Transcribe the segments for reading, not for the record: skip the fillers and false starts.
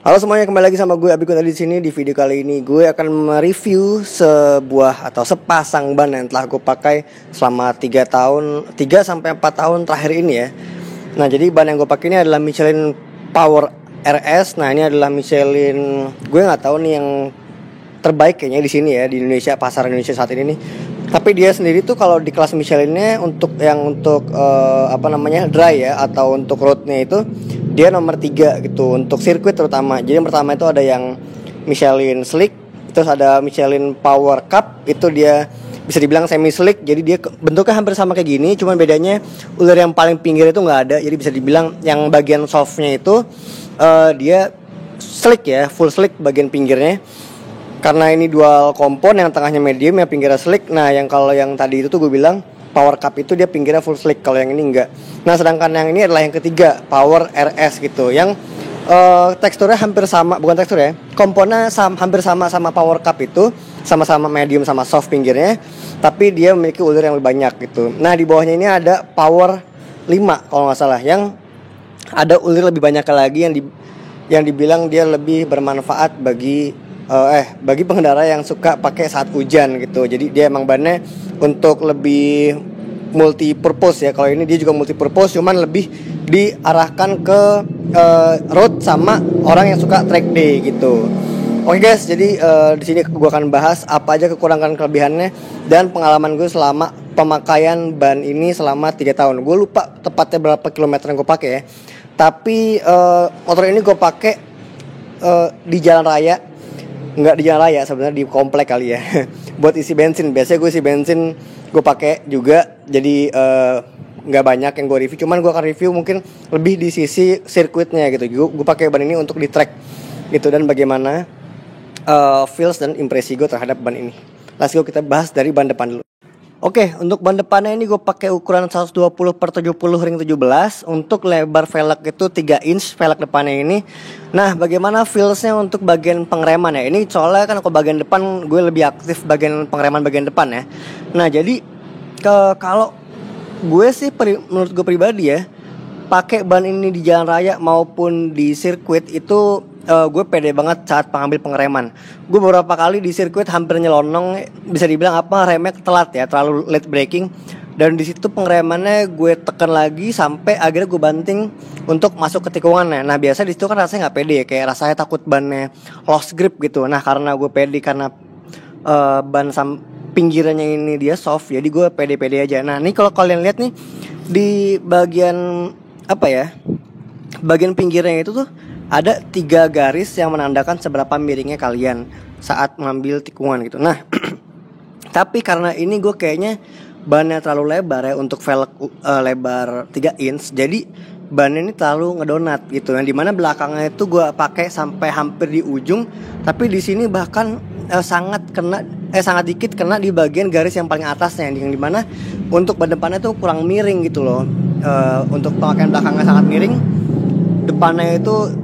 Halo semuanya, kembali lagi sama gue Abiko tadi di sini. Di video kali ini gue akan mereview sebuah atau sepasang ban yang telah gue pakai selama 3 sampai 4 tahun terakhir ini ya. Nah, jadi ban yang gue pakai ini adalah Michelin Power RS. Nah, ini adalah Michelin, gue nggak tahu nih yang terbaik kayaknya di sini ya, di Indonesia, pasar Indonesia saat ini nih. Tapi dia sendiri tuh kalau di kelas Michelinnya untuk dry ya atau untuk roadnya itu dia nomor 3 gitu untuk sirkuit terutama. Jadi yang pertama itu ada yang Michelin Slick, terus ada Michelin Power Cup, itu dia bisa dibilang semi slick. Jadi dia bentuknya hampir sama kayak gini, cuman bedanya ular yang paling pinggir itu nggak ada. Jadi bisa dibilang yang bagian softnya itu dia slick ya, full slick bagian pinggirnya. Karena ini dual kompon, yang tengahnya medium, yang pinggirnya slick. Nah, kalau yang tadi itu tuh gue bilang Power Cup itu dia pinggirnya full slick, kalau yang ini enggak. Nah, sedangkan yang ini adalah yang ketiga, Power RS gitu, yang teksturnya hampir sama, bukan tekstur ya, komponnya hampir sama Power Cup itu, sama-sama medium sama soft pinggirnya, tapi dia memiliki ulir yang lebih banyak gitu. Nah, di bawahnya ini ada Power 5 kalau nggak salah, yang ada ulir lebih banyak lagi, yang dibilang dia lebih bermanfaat bagi pengendara yang suka pakai saat hujan gitu. Jadi dia emang bannya untuk lebih multi purpose ya. Kalau ini dia juga multi purpose, cuman lebih diarahkan ke road sama orang yang suka track day gitu. Oke guys, jadi di sini gue akan bahas apa aja kekurangan kelebihannya dan pengalaman gue selama pemakaian ban ini selama 3 tahun. Gue lupa tepatnya berapa kilometer yang gue pakai ya. Tapi motor ini gue pakai di jalan raya. Nggak di jalan raya, sebenarnya di komplek kali ya. Buat isi bensin, biasanya gue isi bensin gue pakai juga. Jadi nggak banyak yang gue review, cuman gue akan review mungkin lebih di sisi sirkuitnya gitu. Gue pakai ban ini untuk di track gitu, dan bagaimana feels dan impresi gue terhadap ban ini. Let's go, kita bahas dari ban depan dulu. Oke, untuk ban depannya ini gue pakai ukuran 120/70 ring 17. Untuk lebar velg itu 3 inch velg depannya ini. Nah, bagaimana feelsnya untuk bagian pengereman ya? Ini soalnya kan kalau bagian depan gue lebih aktif bagian pengereman bagian depan ya. Nah, jadi kalau gue sih menurut gue pribadi ya, pakai ban ini di jalan raya maupun di sirkuit itu gue pede banget saat pengambil pengereman. Gue beberapa kali di sirkuit hampir nyelonong, bisa dibilang remnya telat ya, terlalu late braking. Dan di situ pengeremannya gue tekan lagi sampai akhirnya gue banting untuk masuk ke tikungannya. Nah, biasa di situ kan rasanya nggak pede ya, kayak rasanya takut bannya lost grip gitu. Nah, karena gue pede karena ban pinggirannya ini dia soft, jadi gue pede-pede aja. Nah, ini kalau kalian lihat nih di bagian bagian pinggirnya itu tuh ada 3 garis yang menandakan seberapa miringnya kalian saat mengambil tikungan gitu. Nah, tapi karena ini gue kayaknya bannya terlalu lebar ya untuk velg lebar 3 inch, jadi bannya ini terlalu ngedonat gitu. Yang dimana belakangnya itu gue pakai sampai hampir di ujung, tapi di sini bahkan sangat dikit kena di bagian garis yang paling atasnya, yang dimana untuk ban depannya tuh kurang miring gitu loh. Untuk pemakaian belakangnya sangat miring, depannya itu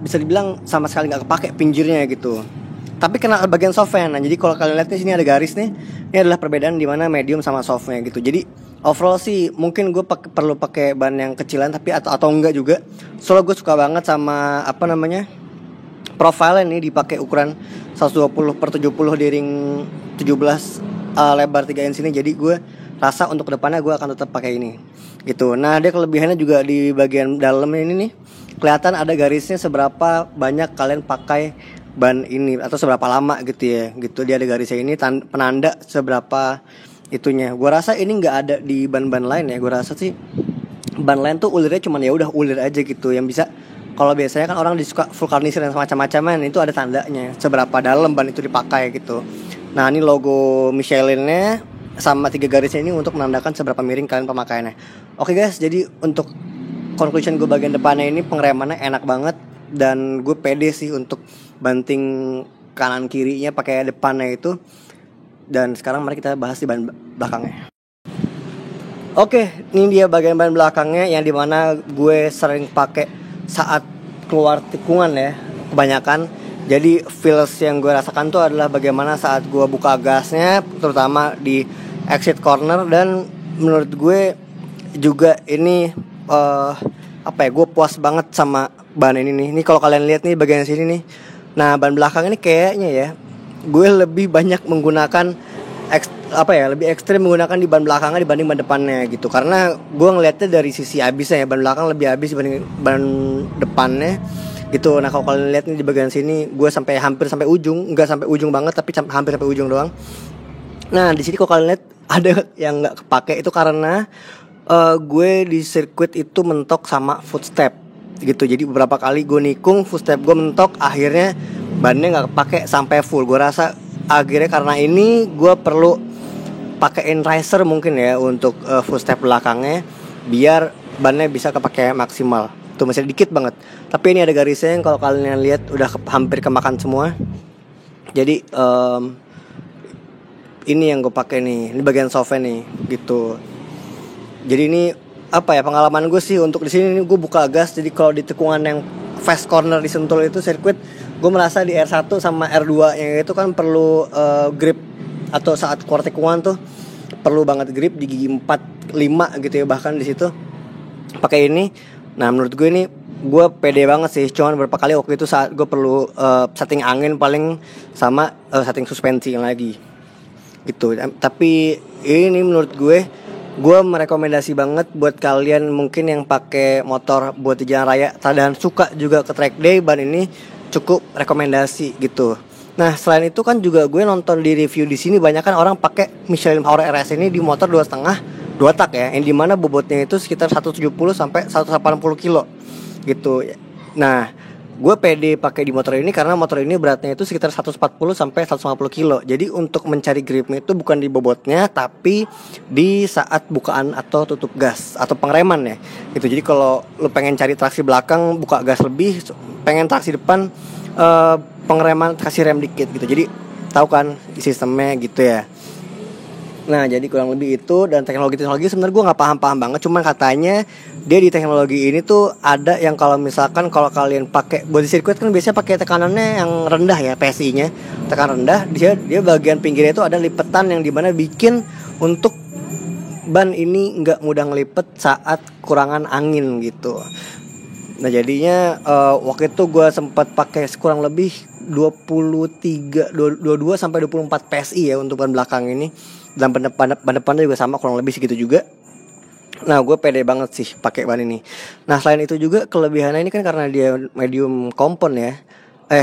bisa dibilang sama sekali nggak kepake pinggirnya gitu. Tapi kena bagian softnya. Nah, jadi kalau kalian lihat di sini ada garis nih, ini adalah perbedaan di mana medium sama softnya gitu. Jadi overall sih mungkin gue perlu pakai ban yang kecilan, tapi atau enggak juga. Soalnya gue suka banget sama profile ini dipakai ukuran 120/70 di ring 17 lebar 3 inch ini. Jadi gue rasa untuk kedepannya gue akan tetap pakai ini gitu. Nah, dia kelebihannya juga di bagian dalamnya ini nih, kelihatan ada garisnya seberapa banyak kalian pakai ban ini atau seberapa lama gitu ya. Gitu, dia ada garisnya ini penanda seberapa itunya. Gue rasa ini nggak ada di ban-ban lain ya. Gue rasa sih ban lain tuh ulirnya cuman ya udah ulir aja gitu, yang bisa, kalau biasanya kan orang disuka vulkanisir dan semacam-macamnya, itu ada tandanya seberapa dalam ban itu dipakai gitu. Nah, ini logo Michelinnya sama 3 garisnya ini untuk menandakan seberapa miring kalian pemakaiannya. Oke guys, jadi untuk conclusion gue bagian depannya ini pengeremannya enak banget, dan gue pede sih untuk banting kanan kirinya pakai depannya itu. Dan sekarang mari kita bahas di ban belakangnya. Oke, ini dia bagian ban belakangnya yang dimana gue sering pakai saat keluar tikungan ya, kebanyakan. Jadi feels yang gue rasakan tuh adalah bagaimana saat gue buka gasnya, terutama di exit corner. Dan menurut gue juga ini gue puas banget sama ban ini nih. Ini kalau kalian lihat nih bagian sini nih. Nah, ban belakang ini kayaknya ya gue lebih banyak menggunakan lebih ekstrim menggunakan di ban belakangnya dibanding ban depannya gitu. Karena gue ngelihatnya dari sisi habisnya ya, ban belakang lebih habis dibanding ban depannya gitu. Nah, kalau kalian lihat nih di bagian sini, gue hampir sampai ujung, nggak sampai ujung banget tapi hampir sampai ujung doang. Nah, di sini kalau kalian lihat ada yang nggak kepake itu karena gue di sirkuit itu mentok sama footstep gitu. Jadi beberapa kali gue nikung, footstep gue mentok, akhirnya bannya nggak kepake sampai full. Gue rasa akhirnya karena ini gue perlu pakein riser mungkin ya untuk footstep belakangnya biar bannya bisa kepake maksimal. Tuh masih dikit banget. Tapi ini ada garisnya yang kalau kalian lihat udah hampir kemakan semua. Jadi ini yang gue pakai nih. Ini bagian softnya nih gitu. Jadi ini pengalaman gue sih untuk di sini gue buka gas. Jadi kalau di tikungan yang fast corner di Sentul itu sirkuit, gue merasa di R1 sama R2 yang itu kan perlu grip, atau saat keluar tikungan tuh perlu banget grip di gigi 4, 5 gitu ya, bahkan di situ pakai ini. Nah, menurut gue ini gue pede banget sih. Cuman beberapa kali waktu itu saat gue perlu setting angin paling sama setting suspensi lagi gitu. Tapi ini menurut gue merekomendasi banget buat kalian mungkin yang pakai motor buat di jalan raya dan suka juga ke track day, ban ini cukup rekomendasi gitu. Nah, selain itu kan juga gue nonton di review di sini banyak kan orang pakai Michelin Power RS ini di motor 2,5 2 tak ya, yang dimana bobotnya itu sekitar 170 sampai 180 kilo gitu. Nah, gue pede pakai di motor ini karena motor ini beratnya itu sekitar 140 sampai 150 kilo. Jadi untuk mencari gripnya itu bukan di bobotnya, tapi di saat bukaan atau tutup gas atau pengereman ya gitu. Jadi kalau lu pengen cari traksi belakang buka gas lebih, pengen traksi depan pengereman kasih rem dikit gitu. Jadi tahu kan sistemnya gitu ya. Nah, jadi kurang lebih itu. Dan teknologi sebenarnya gue nggak paham banget. Cuman katanya dia di teknologi ini tuh ada yang kalau misalkan kalau kalian pakai body sirkuit kan biasanya pakai tekanannya yang rendah ya, PSI-nya tekan rendah. Dia bagian pinggirnya itu ada lipetan yang dimana bikin untuk ban ini nggak mudah ngelipet saat kurangan angin gitu. Nah, jadinya waktu itu gue sempat pakai kurang lebih 22 sampai 24 PSI ya untuk ban belakang ini. Dan ban depannya juga sama kurang lebih segitu juga. Nah, gue pede banget sih pakai ban ini. Nah, selain itu juga kelebihannya ini kan karena dia medium kompon ya.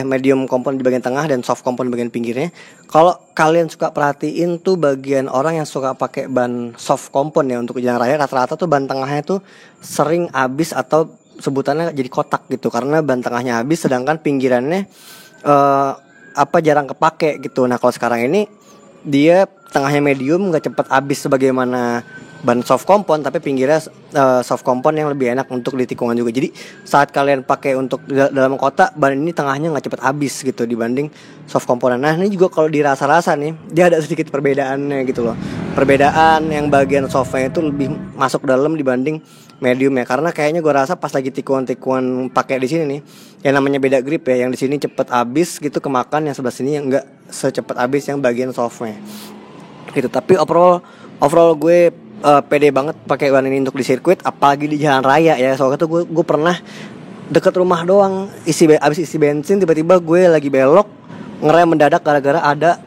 Medium kompon di bagian tengah dan soft kompon di bagian pinggirnya. Kalau kalian suka perhatiin tuh bagian orang yang suka pakai ban soft kompon ya untuk jalan raya, rata-rata tuh ban tengahnya tuh sering habis atau sebutannya jadi kotak gitu, karena ban tengahnya habis sedangkan pinggirannya jarang kepake gitu. Nah, kalau sekarang ini dia tengahnya medium, nggak cepet habis sebagaimana ban soft kompon, tapi pinggirnya soft kompon yang lebih enak untuk di tikungan juga. Jadi saat kalian pakai untuk dalam kota, ban ini tengahnya nggak cepet habis gitu dibanding soft komponen. Nah, ini juga kalau dirasa-rasa nih dia ada sedikit perbedaannya gitu loh. Perbedaan yang bagian softnya itu lebih masuk dalam dibanding medium ya, karena kayaknya gue rasa pas lagi tikungan pakai di sini nih, yang namanya beda grip ya, yang di sini cepet habis gitu kemakan, yang sebelah sini yang nggak secepat habis yang bagian softnya gitu. Tapi overall gue pede banget pakai ban ini untuk di sirkuit, apalagi di jalan raya ya. Soalnya tuh gue pernah deket rumah doang abis isi bensin, tiba-tiba gue lagi belok ngerem mendadak gara-gara ada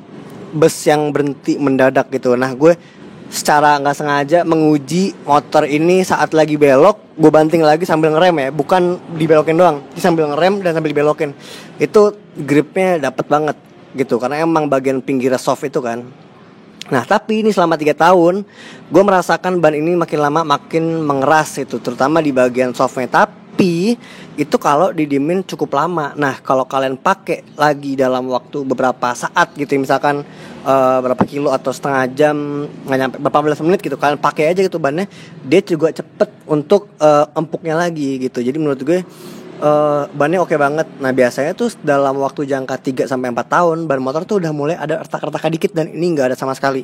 bus yang berhenti mendadak gitu. Nah, gue secara nggak sengaja menguji motor ini saat lagi belok, gue banting lagi sambil ngerem ya, bukan dibelokin doang, sambil ngerem dan sambil dibelokin. Itu gripnya dapet banget gitu, karena emang bagian pinggirnya soft itu kan. Nah, tapi ini selama 3 tahun gue merasakan ban ini makin lama makin mengeras itu, terutama di bagian softnya. Tapi itu kalau didiemin cukup lama. Nah, kalau kalian pakai lagi dalam waktu beberapa saat gitu, misalkan berapa kilo atau setengah jam, nggak nyampe berapa belas menit gitu, kalian pakai aja gitu bannya, dia juga cepet untuk empuknya lagi gitu. Jadi menurut gue bannya oke banget. Nah, biasanya tuh dalam waktu jangka 3-4 tahun ban motor tuh udah mulai ada retak-retak dikit, dan ini nggak ada sama sekali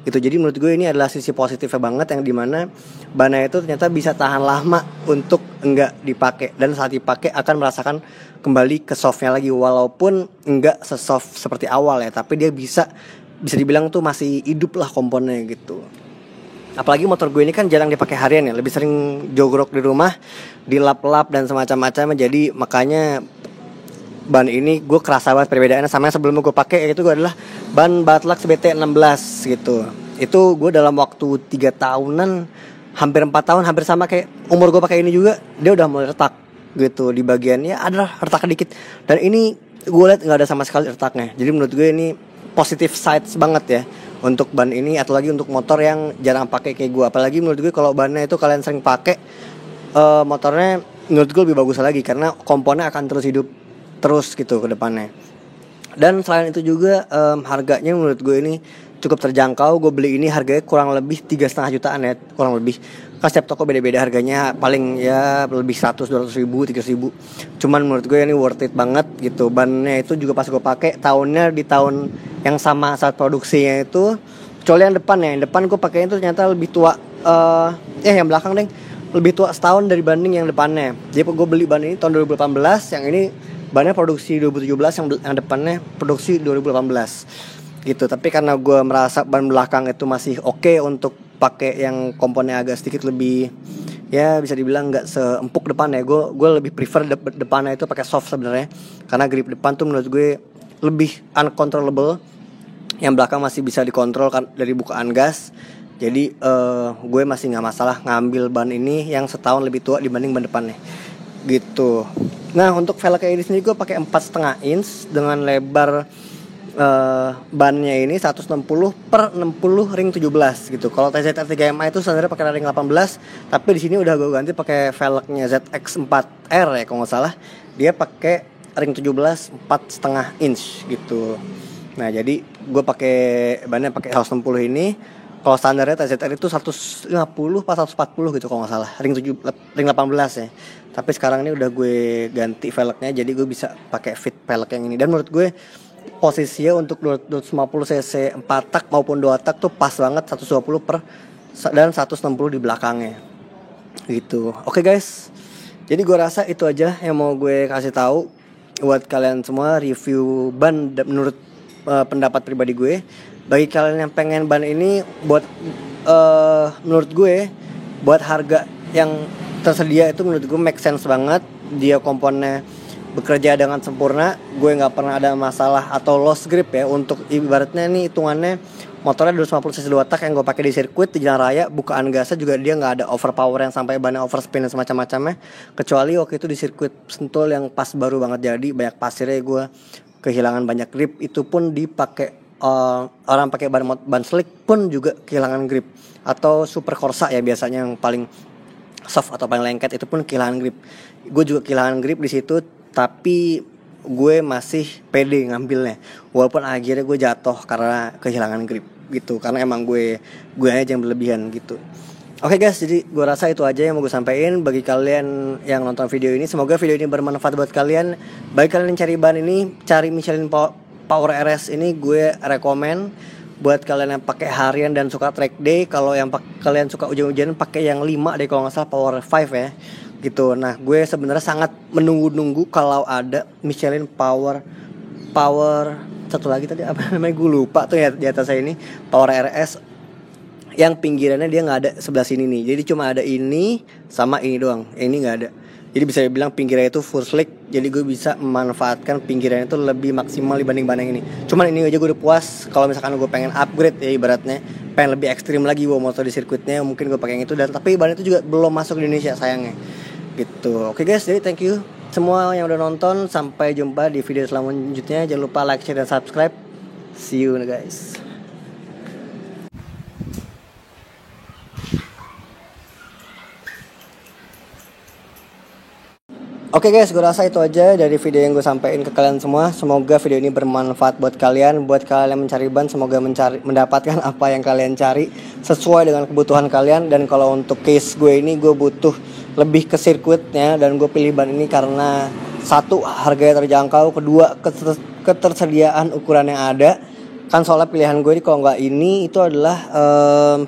gitu. Jadi menurut gue ini adalah sisi positifnya banget, yang dimana bannya itu ternyata bisa tahan lama untuk enggak dipakai, dan saat dipakai akan merasakan kembali ke softnya lagi, walaupun enggak sesoft seperti awal ya, tapi dia bisa dibilang tuh masih hidup lah komponnya gitu. Apalagi motor gue ini kan jarang dipakai harian ya, lebih sering jogrok di rumah, dilap-lap dan semacam-macamnya. Jadi makanya ban ini gue kerasa banget perbedaannya sama yang sebelumnya gue pakai, yaitu gue adalah ban Batlux BT16 gitu. Itu gue dalam waktu 3 tahunan, hampir 4 tahun, hampir sama kayak umur gue pakai ini juga, dia udah mulai retak gitu. Di bagiannya ada retak dikit, dan ini gue lihat nggak ada sama sekali retaknya. Jadi menurut gue ini positive sides banget ya untuk ban ini, atau lagi untuk motor yang jarang pakai kayak gue. Apalagi menurut gue kalau bannya itu kalian sering pakai, motornya menurut gue lebih bagus lagi, karena komponnya akan terus hidup terus gitu ke depannya. Dan selain itu juga harganya menurut gue ini cukup terjangkau. Gue beli ini harganya kurang lebih 3,5 jutaan ya, kurang lebih. Kan setiap toko beda-beda harganya, paling ya lebih 100, 200 ribu, 300 ribu. Cuman menurut gue ini worth it banget gitu. Bannya itu juga pas gue pakai tahunnya di tahun yang sama saat produksinya itu. Kecuali yang depan ya, yang depan gue pakainya itu ternyata lebih tua. Yang belakang deh lebih tua setahun dari banding yang depannya. Jadi gue beli ban ini tahun 2018, yang ini bannya produksi 2017, yang depannya produksi 2018 gitu. Tapi karena gue merasa ban belakang itu masih oke untuk pakai yang komponnya agak sedikit lebih, ya bisa dibilang nggak seempuk depannya, gue lebih prefer depannya itu pakai soft sebenarnya, karena grip depan tuh menurut gue lebih uncontrollable. Yang belakang masih bisa dikontrol kan dari bukaan gas. Jadi gue masih nggak masalah ngambil ban ini yang setahun lebih tua dibanding ban depannya gitu. Nah, untuk velgnya ini sendiri gue pakai 4,5 inch dengan lebar bannya ini 160 per 60 ring 17 gitu. Kalau TZR 3MA itu sebenarnya pakai ring 18, tapi di sini udah gue ganti pakai velgnya ZX4R ya kalau nggak salah. Dia pakai ring 17 4,5 inch gitu. Nah, jadi gue pakai bannya pakai 160 ini. Kalau standarnya TZR itu 150 pas 140 gitu kalau nggak salah, ring 18 ya. Tapi sekarang ini udah gue ganti velgnya, jadi gue bisa pakai fit velg yang ini. Dan menurut gue posisinya untuk 250 cc 4 tak maupun 2 tak tuh pas banget, 120 per dan 160 di belakangnya gitu. Oke guys, jadi gue rasa itu aja yang mau gue kasih tahu buat kalian semua, review ban menurut pendapat pribadi gue. Bagi kalian yang pengen ban ini, buat menurut gue buat harga yang tersedia itu menurut gue make sense banget. Dia komponnya bekerja dengan sempurna, gue nggak pernah ada masalah atau lost grip ya. Untuk ibaratnya nih hitungannya motornya 250 cc 2 tak yang gue pakai di sirkuit di jalan raya, bukaan gasnya juga dia nggak ada overpower yang sampai bannya overspin dan semacam-macamnya. Kecuali waktu itu di sirkuit Sentul yang pas baru banget jadi banyak pasirnya, gue kehilangan banyak grip. Itu pun dipakai orang pakai ban slick pun juga kehilangan grip. Atau super Corsa ya biasanya yang paling soft atau paling lengket, itu pun kehilangan grip. Gue juga kehilangan grip di situ, tapi gue masih pede ngambilnya walaupun akhirnya gue jatuh karena kehilangan grip gitu, karena emang gue aja yang berlebihan gitu. Oke guys, jadi gue rasa itu aja yang mau gue sampaikan bagi kalian yang nonton video ini. Semoga video ini bermanfaat buat kalian. Bagi kalian yang cari ban ini, cari Michelin Power RS ini gue rekomen buat kalian yang pakai harian dan suka track day. Kalau yang kalian suka hujan-hujan, pakai yang 5 deh kalau nggak salah, Power 5 ya gitu. Nah, gue sebenarnya sangat menunggu kalau ada Michelin Power satu lagi tadi apa namanya, gue lupa tuh ya di atas saya ini, Power RS yang pinggirannya dia nggak ada sebelah sini nih. Jadi cuma ada ini sama ini doang. Ini nggak ada. Jadi bisa dibilang pinggirnya itu full slick. Jadi gue bisa memanfaatkan pinggirannya itu lebih maksimal dibanding ban yang ini. Cuman ini aja gue udah puas. Kalau misalkan gue pengen upgrade ya ibaratnya, pengen lebih ekstrim lagi bawa motor di sirkuitnya, mungkin gue pakai yang itu. Dan tapi ban itu juga belum masuk di Indonesia sayangnya gitu. Oke guys, jadi thank you semua yang udah nonton. Sampai jumpa di video selanjutnya. Jangan lupa like, share, dan subscribe. See you guys. Oke guys, gue rasa itu aja dari video yang gue sampaikan ke kalian semua. Semoga video ini bermanfaat buat kalian. Buat kalian yang mencari ban, semoga mendapatkan apa yang kalian cari sesuai dengan kebutuhan kalian. Dan kalau untuk case gue ini, gue butuh lebih ke sirkuitnya, dan gue pilih ban ini karena satu, harganya terjangkau. Kedua, ketersediaan ukuran yang ada. Kan soalnya pilihan gue ini kalau nggak ini itu adalah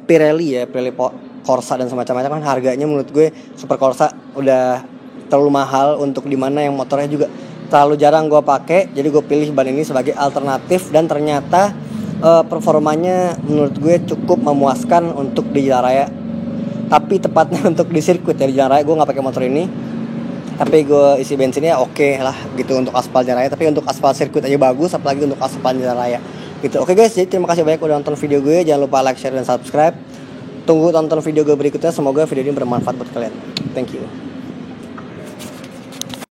Pirelli ya, Pirelli Corsa dan semacam-macam. Kan harganya menurut gue Super Corsa udah terlalu mahal untuk dimana yang motornya juga terlalu jarang gue pakai. Jadi gue pilih ban ini sebagai alternatif, dan ternyata performanya menurut gue cukup memuaskan untuk di jalan raya. Tapi tepatnya untuk di sirkuit ya, di jalan raya gue nggak pakai motor ini. Tapi gue isi bensinnya oke lah gitu untuk aspal jalan raya. Tapi untuk aspal sirkuit aja bagus, apalagi untuk aspal jalan raya gitu. Oke guys, jadi terima kasih banyak udah nonton video gue. Jangan lupa like, share, dan subscribe. Tunggu tonton video gue berikutnya. Semoga video ini bermanfaat buat kalian. Thank you.